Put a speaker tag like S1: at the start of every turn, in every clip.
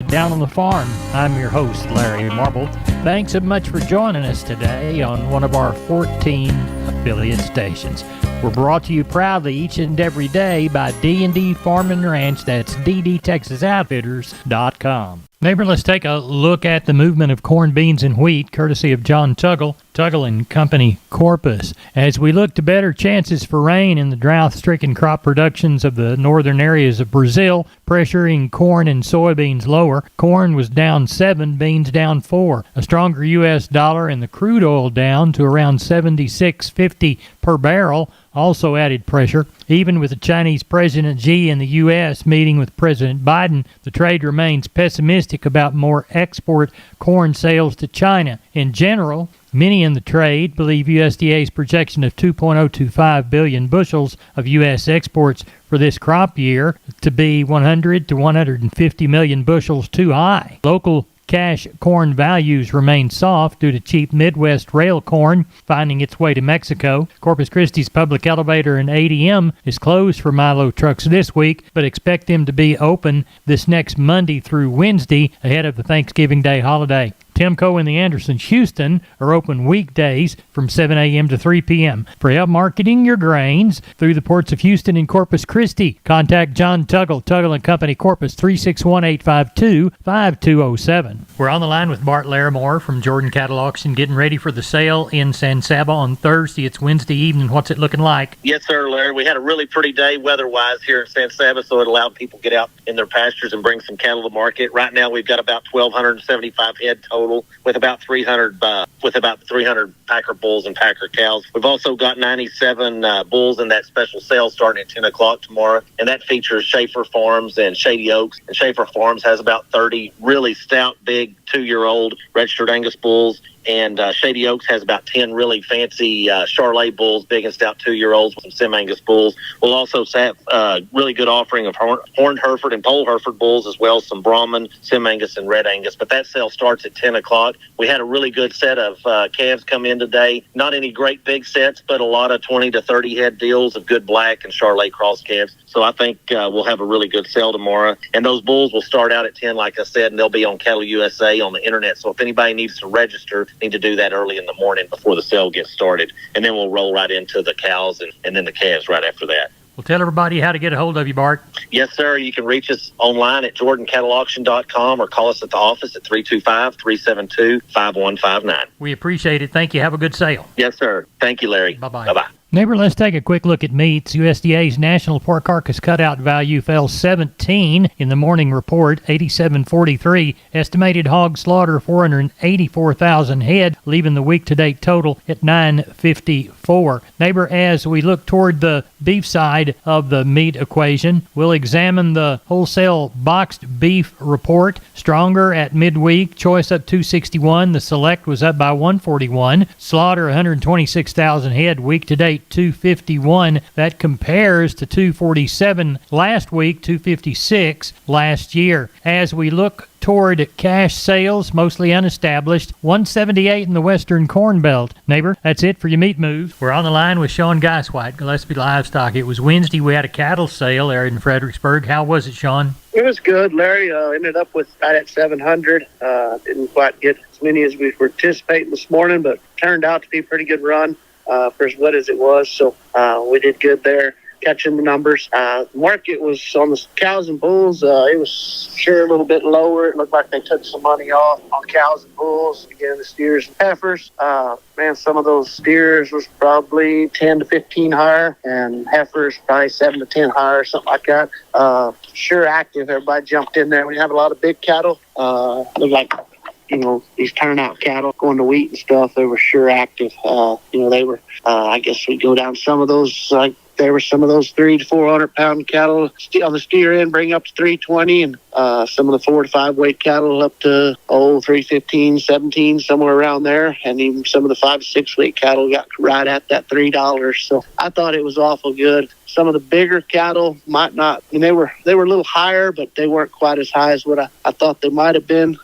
S1: Down on the Farm. I'm your host, Larry Marble. Thanks so much for joining us today on one of our 14 affiliate stations. We're brought to you proudly each and every day by D&D Farm and Ranch. That's ddtexasoutfitters.com. Neighbor, let's take a look at the movement of corn, beans, and wheat, courtesy of John Tuggle and Company, Corpus. As we look to better chances for rain in the drought-stricken crop productions of the northern areas of Brazil, pressuring corn and soybeans lower. Corn was down 7, beans down 4. A stronger U.S. dollar and the crude oil down to around $76.50 per barrel also added pressure. Even with the Chinese President Xi and the U.S. meeting with President Biden, the trade remains pessimistic about more export corn sales to China. In general, many in the trade believe USDA's projection of 2.025 billion bushels of U.S. exports for this crop year to be 100 to 150 million bushels too high. Local cash corn values remain soft due to cheap Midwest rail corn finding its way to Mexico. Corpus Christi's public elevator and ADM is closed for Milo trucks this week, but expect them to be open this next Monday through Wednesday ahead of the Thanksgiving Day holiday. Timco and the Andersons Houston are open weekdays from 7 a.m. to 3 p.m. For help marketing your grains through the ports of Houston and Corpus Christi, contact John Tuggle and Company, Corpus, 361-852-5207. We're on the line with Bart Larimore from Jordan Cattle Auction, getting ready for the sale in San Saba on Thursday. It's Wednesday evening. What's it looking like?
S2: Yes, sir, Larry. We had a really pretty day weather-wise here in San Saba, so it allowed people to get out in their pastures and bring some cattle to market. Right now, we've got about 1,275 head total, with about 300 packer bulls and packer cows. We've also got 97 bulls in that special sale starting at 10 o'clock tomorrow, and that features Schaefer Farms and Shady Oaks. And Schaefer Farms has about 30 really stout, big 2-year-old registered Angus bulls, and Shady Oaks has about 10 really fancy Charolais bulls, big and stout 2-year-olds with some Sim-Angus bulls. We'll also have really good offering of Horned Hereford and Pole Hereford bulls, as well as some Brahman, Sim-Angus, and Red Angus. But that sale starts at 10 o'clock. We had a really good set of calves come in today. Not any great big sets, but a lot of 20 to 30 head deals of good black and Charolais cross calves. So I think we'll have a really good sale tomorrow. And those bulls will start out at 10, like I said, and they'll be on Cattle USA on the internet. So if anybody needs to register, need to do that early in the morning before the sale gets started. And then we'll roll right into the cows and then the calves right after that.
S1: Well, tell everybody how to get a hold of you, Bart.
S2: Yes, sir. You can reach us online at jordancattleauction.com or call us at the office at 325-372-5159.
S1: We appreciate it. Thank you. Have a good sale.
S2: Yes, sir. Thank you, Larry.
S1: Bye-bye.
S2: Bye-bye.
S1: Neighbor, let's take a quick look at meats. USDA's national pork carcass cutout value fell 17 in the morning report, 87.43. Estimated hog slaughter, 484,000 head, leaving the week-to-date total at 954. Neighbor, as we look toward the beef side of the meat equation, we'll examine the wholesale boxed beef report. Stronger at midweek, choice up 261. The select was up by 141. Slaughter, 126,000 head, week-to-date 251. That compares to 247 last week, 256 last year. As we look toward cash sales, mostly unestablished, 178 in the Western Corn Belt. Neighbor, that's it for your meat moves. We're on the line with Sean Geiswhite, Gillespie Livestock. It was Wednesday. We had a cattle sale there in Fredericksburg. How was it, Sean?
S3: It was good, Larry. Ended up with right at 700. Didn't quite get as many as we were anticipating this morning, but turned out to be a pretty good run for as wet as it was. So we did good there, catching the numbers. Market was on the cows and bulls. It was sure a little bit lower. It looked like they took some money off on cows and bulls. Again, the steers and heifers. Some of those steers was probably 10 to 15 higher, and heifers probably 7 to 10 higher, something like that. Sure active. Everybody jumped in there. We have a lot of big cattle. Looked like, these turnout cattle going to wheat and stuff, they were sure active. They were, I guess we go down some of those, like there were some of those 300 to 400 pound cattle on the steer end, bring up to 320, and some of the 4 to 5 weight cattle up to 315, 17, somewhere around there, and even some of the 5 to 6 weight cattle got right at that $3. So I thought it was awful good. Some of the bigger cattle might not, they were a little higher, but they weren't quite as high as what I thought they might have been.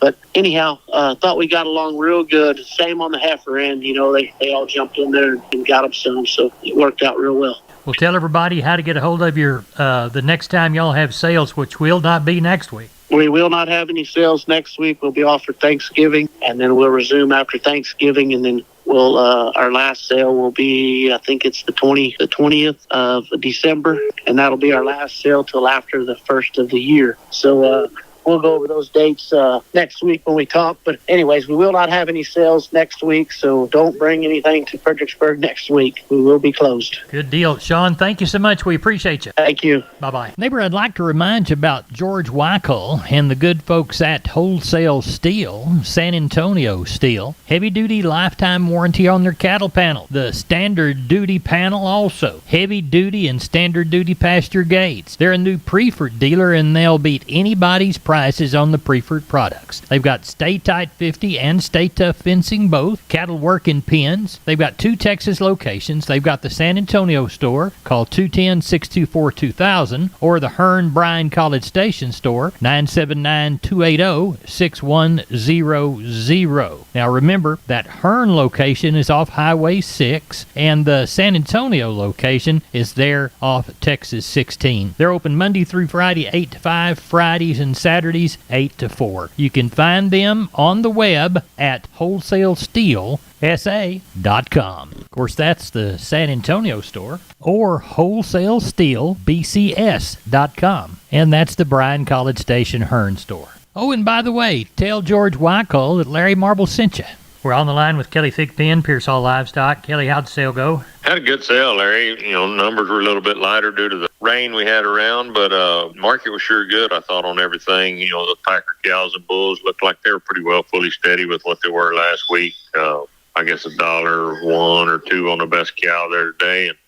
S3: But anyhow, thought we got along real good. Same on the heifer end. They all jumped in there and got them some, so it worked out real well.
S1: Well, tell everybody how to get a hold of your the next time y'all have sales, which will not be next week.
S3: We will not have any sales next week. We'll be off for Thanksgiving, and then we'll resume after Thanksgiving, and then we'll our last sale will be, I think it's the 20th of December, and that'll be our last sale till after the first of the year. So we'll go over those dates next week when we talk. But anyways, we will not have any sales next week, so don't bring anything to Fredericksburg next week. We will be closed.
S1: Good deal. Sean, thank you so much. We appreciate you.
S3: Thank you.
S1: Bye-bye. Neighbor, I'd like to remind you about George Weichel and the good folks at Wholesale Steel, San Antonio Steel. Heavy-duty lifetime warranty on their cattle panel. The standard duty panel also. Heavy-duty and standard duty pasture gates. They're a new Preferred dealer, and they'll beat anybody's prices on the Preferred products. They've got Stay Tight 50 and Stay Tough fencing both. Cattle working pens. They've got 2 Texas locations. They've got the San Antonio store. Call 210-624-2000 or the Hearn Bryan College Station store 979-280-6100. Now remember that Hearn location is off Highway 6 and the San Antonio location is there off Texas 16. They're open Monday through Friday 8 to 5, Fridays and Saturdays 8 to 4. You can find them on the web at wholesalesteelsa.com. Of course, that's the San Antonio store, or wholesalesteelbcs.com. And that's the Bryan College Station Hearn store. Oh, and by the way, tell George Weichel that Larry Marble sent you. We're on the line with Kelly Thigpen, Pearsall Livestock. Kelly, how'd the sale go?
S4: Had a good sale, Larry. Numbers were a little bit lighter due to the rain we had around, but market was sure good, I thought, on everything. The packer cows and bulls looked like they were pretty well fully steady with what they were last week. I guess $1, $1 or $2 on the best cow there today, and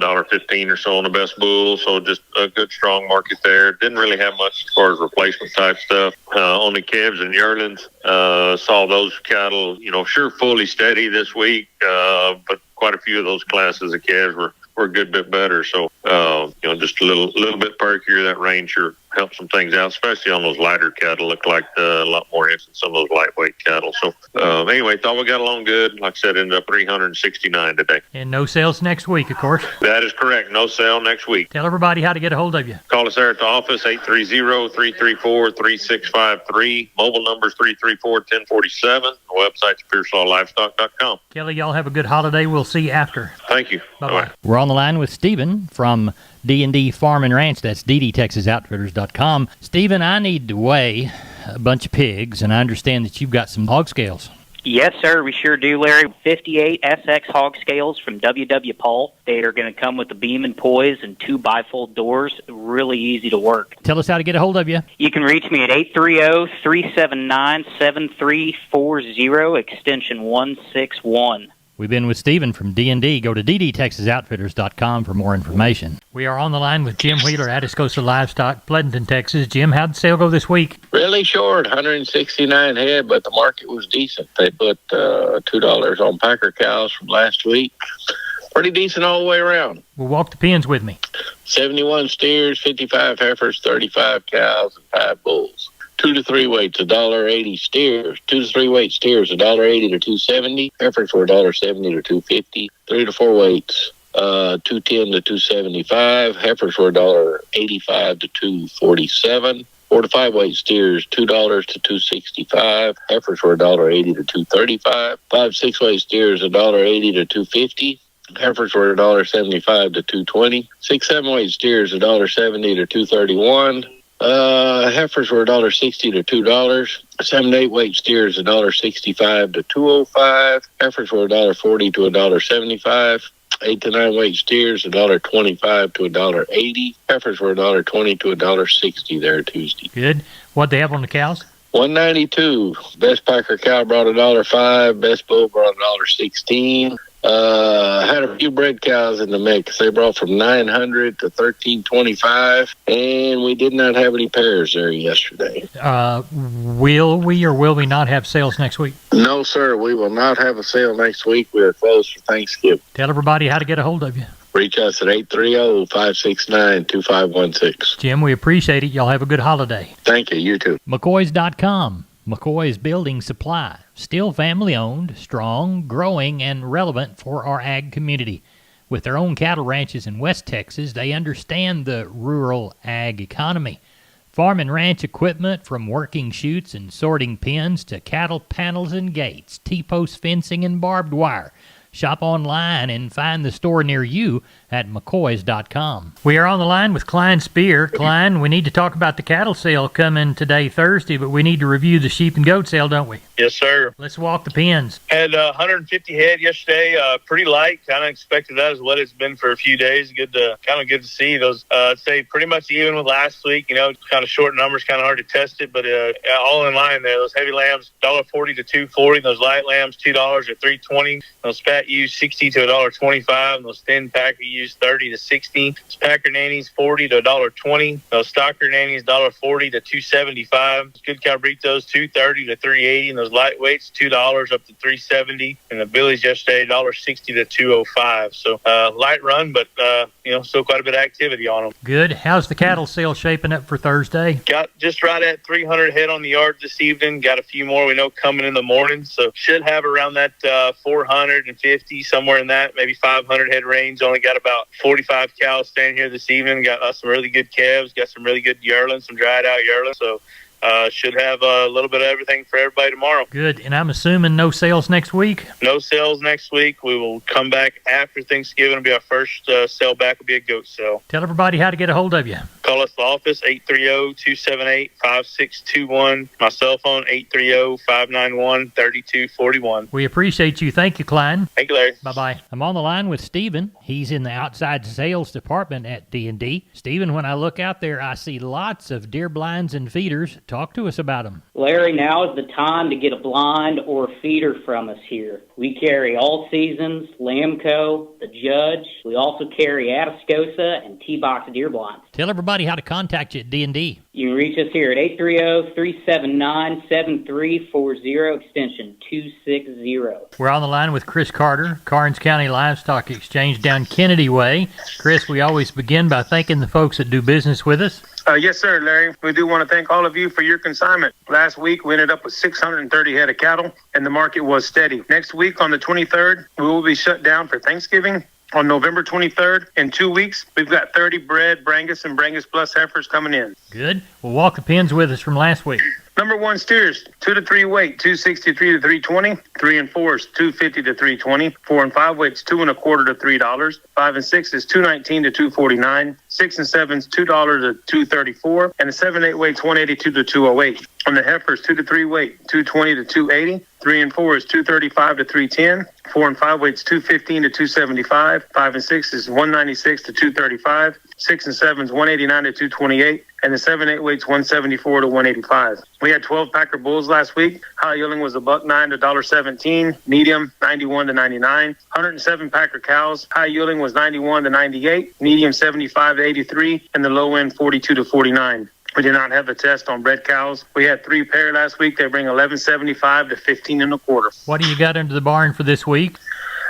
S4: $1.15 or so on the best bull. So just a good, strong market there. Didn't really have much as far as replacement type stuff. On the calves and yearlings, saw those cattle, sure fully steady this week, but quite a few of those classes of calves were a good bit better. So, just a little bit perkier. That rain sure helped some things out, especially on those lighter cattle. Looked like a lot more interest in some of those lightweight cattle. So, anyway, thought we got along good. Like I said, ended up 369 today.
S1: And no sales next week, of course.
S4: That is correct. No sale next week.
S1: Tell everybody how to get a hold of you.
S4: Call us there at the office, 830-334-3653. Mobile number's 334-1047. The website's PearsallLivestock.com.
S1: Kelly, y'all have a good holiday. We'll see you after.
S4: Thank you.
S1: Bye-bye. We're on the line with Stephen from D&D Farm and Ranch. That's ddtexasoutfitters.com. Stephen, I need to weigh a bunch of pigs, and I understand that you've got some hog scales.
S5: Yes, sir, we sure do, Larry. 58 SX hog scales from W.W. Paul. They are going to come with the beam and poise and 2 bifold doors. Really easy to work.
S1: Tell us how to get a hold of you.
S5: You can reach me at 830-379-7340, extension 161.
S1: We've been with Stephen from D&D. Go to ddtexasoutfitters.com for more information. We are on the line with Jim Wheeler, Atascosa Livestock, Pleasanton, Texas. Jim, how'd the sale go this week?
S6: Really short, 169 head, but the market was decent. They put $2 on packer cows from last week. Pretty decent all the way around.
S1: Well, walk the pens with me.
S6: 71 steers, 55 heifers, 35 cows, and 5 bulls. 2 to 3 weights, $1.80 steers. 2 to 3 weight steers, $1.80 to $2.70. Heifers were $1.70 to $2.50. 3 to 4 weights, $2.10 to $2.75. Heifers were $1.85 to $2.47. 4 to 5 weight steers, $2 to $2.65. Heifers were $1.80 to $2.35. 5 6 weight steers, $1.80 to $2.50. Heifers were $1.75 to $2.20. 6 7 weight steers, $1.70 to $2.31. Heifers were $1.60 to $2. 7 to 8 weight steers, $1.65 to $2.05. Heifers were $1.40 to $1.75. 8 to 9 weight steers, $1.25 to $1.80. Heifers were $1.20 to $1.60 there Tuesday.
S1: Good. What'd they have on the cows?
S6: 192. Best packer cow brought $1.05. Best bull brought $1.16. Had a few bred cows in the mix. They brought from 900 to 1325, and we did not have any pairs there yesterday.
S1: Will we or will we not have sales next week?
S6: No, sir. We will not have a sale next week. We are closed for Thanksgiving.
S1: Tell everybody how to get a hold of you.
S6: Reach us at 830-569-2516.
S1: Jim, we appreciate it. Y'all have a good holiday.
S6: Thank you. You too.
S1: McCoys.com. McCoy's Building Supply. Still family-owned, strong, growing, and relevant for our ag community. With their own cattle ranches in West Texas, they understand the rural ag economy. Farm and ranch equipment from working chutes and sorting pins to cattle panels and gates, T-post fencing and barbed wire. Shop online and find the store near you at McCoys.com. We are on the line with Klein Spear. Klein, we need to talk about the cattle sale coming today, Thursday, but we need to review the sheep and goat sale, don't we?
S7: Yes, sir.
S1: Let's walk the pens.
S7: Had 150 head yesterday. Pretty light. Kind of expected that as what it's been for a few days. Good to see those. I'd say pretty much even with last week. Kind of short numbers, kind of hard to test it, but all in line there. Those heavy lambs, $1.40 to $2.40. Those light lambs, $2 to $3.20. Those fat ewes, $60 to $1.25. And those thin packer ewes, $30 to $60. Those packer nannies, $40 to $1.20. Those stocker nannies, $1.40 to $2.75. Good cabritos, $2.30 to $3.80. And those lightweights, $2 up to $3.70. And the billies yesterday, $1.60 to $2.05. So light run, but still quite a bit of activity on them.
S1: Good. How's the cattle sale shaping up for Thursday?
S7: Got just right at 300 head on the yard this evening. Got a few more we know coming in the morning, so should have around that 450, somewhere in that, maybe 500 head range. Only got about 45 cows standing here this evening. Got some really good calves, got some really good yearlings, some dried out yearlings. So should have a little bit of everything for everybody tomorrow.
S1: Good. And I'm assuming no sales next week?
S7: No sales next week. We will come back after Thanksgiving. It'll be our first sale back. Will be a goat sale.
S1: Tell everybody how to get a hold of you.
S7: Call us the office, 830-278-5621. My cell phone, 830-591-3241.
S1: We appreciate you. Thank you, Klein.
S7: Thank you, Larry.
S1: Bye-bye. I'm on the line with Stephen. He's in the outside sales department at D&D. Stephen, when I look out there, I see lots of deer blinds and feeders. Talk to us about them.
S8: Larry, now is the time to get a blind or a feeder from us here. We carry All Seasons, Lamco, The Judge. We also carry Atascosa and T-Box deer blinds.
S1: Tell everybody how to contact you at D&D.
S8: You can reach us here at 830-379-7340, extension 260.
S1: We're on the line with Chris Carter, Karnes County Livestock Exchange down Kennedy Way. Chris, we always begin by thanking the folks that do business with us.
S9: Yes, sir, Larry. We do want to thank all of you for your consignment. Last week, we ended up with 630 head of cattle, and the market was steady. Next week, on the 23rd, we will be shut down for Thanksgiving. On November 23rd, in 2 weeks, we've got 30 bred Brangus and Brangus Plus heifers coming in.
S1: Good. Well, walk the pens with us from last week.
S9: Number 1 steers, 2 to 3 weight, 263 to 320. 3 and 4s, 250 to 320. 4 and 5 weights, 2 1/4 to $3. 5 and 6 is 219 to 249. 6 and 7s, $2 to 234. And the 7 8 weights, 182 to 208. On the heifers, 2 to 3 weight, 220 to 280. 3 and 4 is 235 to 310. 4 and 5 weights, 215 to 275. 5 and 6 is 196 to 235. 6 and 7 is 189 to 228. And the 7 8 weights, 174 to 185. We had 12 packer bulls last week. High yielding was $1.09 to $1.17. Medium, 91 to 99. 107 packer cows. High yielding was 91 to 98. Medium, 75 to 83. And the low end, 42 to 49. We did not have a test on bred cows. We had 3 pair last week. They bring 11.75 to 15 1/4.
S1: What do you got under the barn for this week?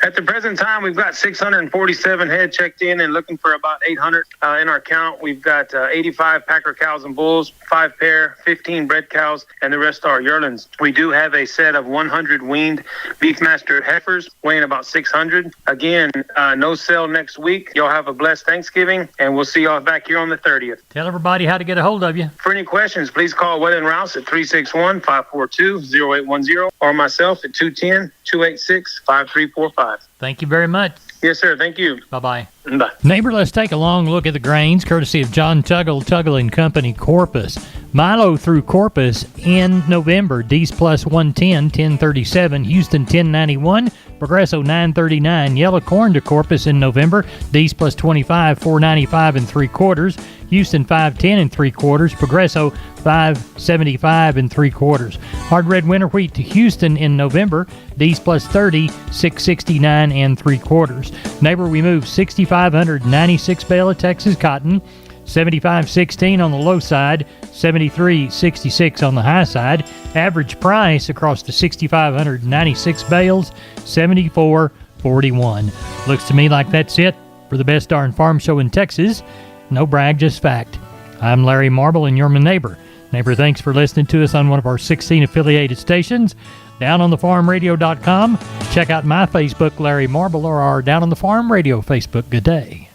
S9: At the present time, we've got 647 head checked in and looking for about 800 in our count. We've got 85 packer cows and bulls, 5 pair, 15 bred cows, and the rest are yearlings. We do have a set of 100 weaned Beefmaster heifers weighing about 600. Again, no sale next week. Y'all have a blessed Thanksgiving, and we'll see y'all back here on the 30th.
S1: Tell everybody how to get a hold of you.
S9: For any questions, please call Wetland Rouse at 361-542-0810 or myself at 210-286-5345.
S1: Thank you very much.
S9: Yes, sir. Thank you.
S1: Bye-bye.
S9: Bye.
S1: Neighbor, let's take a long look at the grains, courtesy of John Tuggle and Company, Corpus. Milo through Corpus in November. D's plus 110, 1037. Houston 1091. Progresso 939. Yellow corn to Corpus in November. D's plus 25, 495 3/4. Houston 510 3/4. Progresso 575 3/4. Hard red winter wheat to Houston in November. D's plus 30, 669 3/4. Neighbor, we moved 6,596 bale of Texas cotton. 75.16 on the low side, 73.66 on the high side. Average price across the 6,596 bales, 74.41. Looks to me like that's it for the best darn farm show in Texas. No brag, just fact. I'm Larry Marble, and you're my neighbor. Neighbor, thanks for listening to us on one of our 16 affiliated stations. Down on the farmradio.com. Check out my Facebook, Larry Marble, or our Down on the Farm Radio Facebook. Good day.